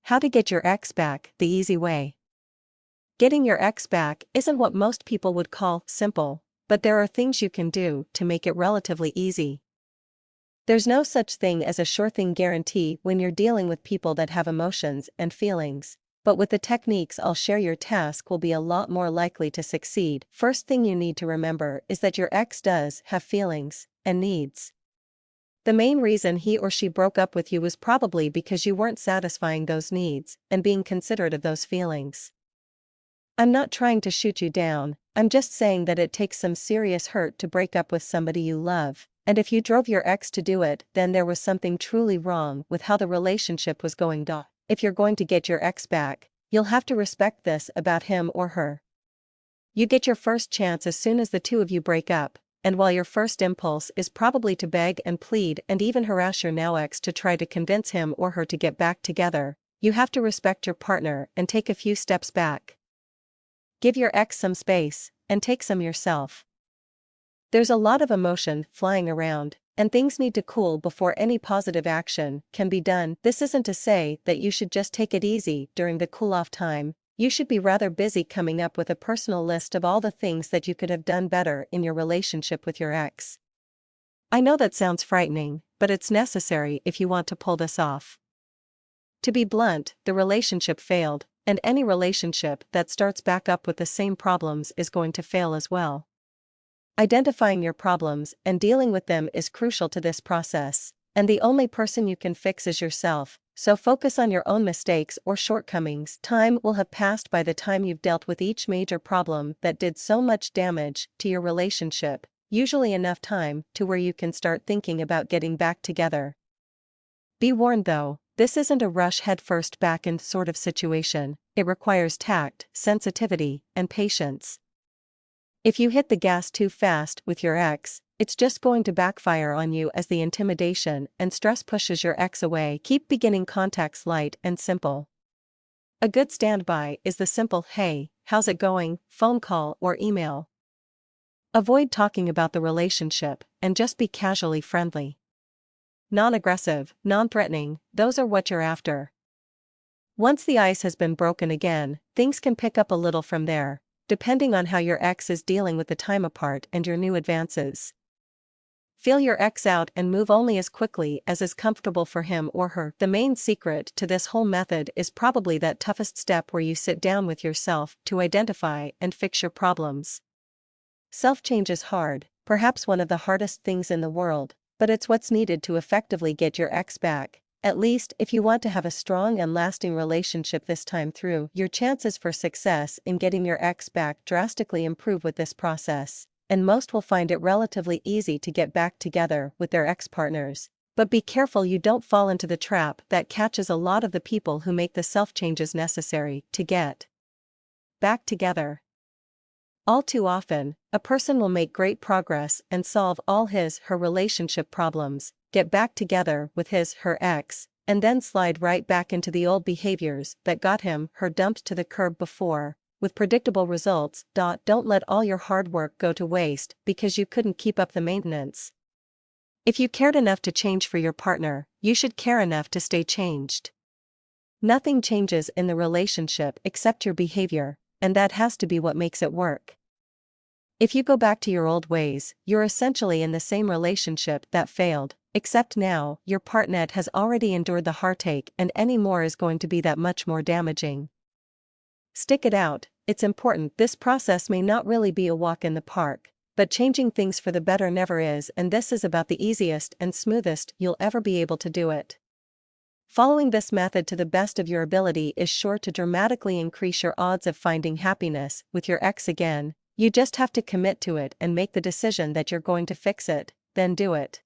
How to get your ex back the easy way. Getting your ex back isn't what most people would call simple, but there are things you can do to make it relatively easy. There's no such thing as a sure thing guarantee when you're dealing with people that have emotions and feelings, but with the techniques I'll share, your task will be a lot more likely to succeed. First thing you need to remember is that your ex does have feelings and needs. The main reason he or she broke up with you was probably because you weren't satisfying those needs and being considerate of those feelings. I'm not trying to shoot you down, I'm just saying that it takes some serious hurt to break up with somebody you love, and if you drove your ex to do it, then there was something truly wrong with how the relationship was going. If you're going to get your ex back, you'll have to respect this about him or her. You get your first chance as soon as the two of you break up, and while your first impulse is probably to beg and plead and even harass your now ex to try to convince him or her to get back together, you have to respect your partner and take a few steps back. Give your ex some space, and take some yourself. There's a lot of emotion flying around, and things need to cool before any positive action can be done. This isn't to say that you should just take it easy during the cool-off time. You should be rather busy coming up with a personal list of all the things that you could have done better in your relationship with your ex. I know that sounds frightening, but it's necessary if you want to pull this off. To be blunt, the relationship failed, and any relationship that starts back up with the same problems is going to fail as well. Identifying your problems and dealing with them is crucial to this process, and the only person you can fix is yourself, so focus on your own mistakes or shortcomings. Time will have passed by the time you've dealt with each major problem that did so much damage to your relationship, usually enough time to where you can start thinking about getting back together. Be warned though, this isn't a rush headfirst back in sort of situation. It requires tact, sensitivity, and patience. If you hit the gas too fast with your ex, it's just going to backfire on you as the intimidation and stress pushes your ex away. Keep beginning contacts light and simple. A good standby is the simple "Hey, how's it going?" phone call or email. Avoid talking about the relationship and just be casually friendly. Non-aggressive, non-threatening, those are what you're after. Once the ice has been broken again, things can pick up a little from there, depending on how your ex is dealing with the time apart and your new advances. Feel your ex out and move only as quickly as is comfortable for him or her. The main secret to this whole method is probably that toughest step where you sit down with yourself to identify and fix your problems. Self-change is hard, perhaps one of the hardest things in the world, but it's what's needed to effectively get your ex back, at least if you want to have a strong and lasting relationship this time through. Your chances for success in getting your ex back drastically improve with this process, and most will find it relatively easy to get back together with their ex-partners. But be careful you don't fall into the trap that catches a lot of the people who make the self-changes necessary to get back together. All too often, a person will make great progress and solve all his/her relationship problems, get back together with his/her ex, and then slide right back into the old behaviors that got him/her dumped to the curb before, with predictable results. Don't let all your hard work go to waste because you couldn't keep up the maintenance. If you cared enough to change for your partner, you should care enough to stay changed. Nothing changes in the relationship except your behavior, and that has to be what makes it work. If you go back to your old ways, you're essentially in the same relationship that failed, except now your partner has already endured the heartache and any more is going to be that much more damaging. Stick it out, it's important. This process may not really be a walk in the park, but changing things for the better never is, and this is about the easiest and smoothest you'll ever be able to do it. Following this method to the best of your ability is sure to dramatically increase your odds of finding happiness with your ex again. You just have to commit to it and make the decision that you're going to fix it, then do it.